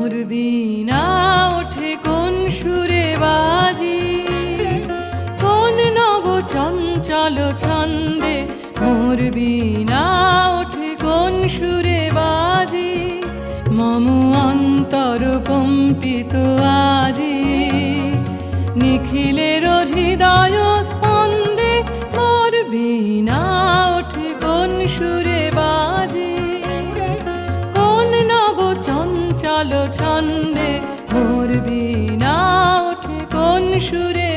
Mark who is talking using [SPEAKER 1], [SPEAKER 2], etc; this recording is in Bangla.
[SPEAKER 1] মোর বীণা ওঠে কোন সুরে বাজি, কোন নব চঞ্চল ছন্দে মোর বীণা ওঠে কোন সুরে বাজি। মম অন্তর কম্পিত আজি নিখিলের হৃদয় স্পন্দে মোর বীণা ওঠে কোন সুরে বাজি, কোন নব চঞ্চল ছন্দে মোর বীণা ওঠে কোন সুরে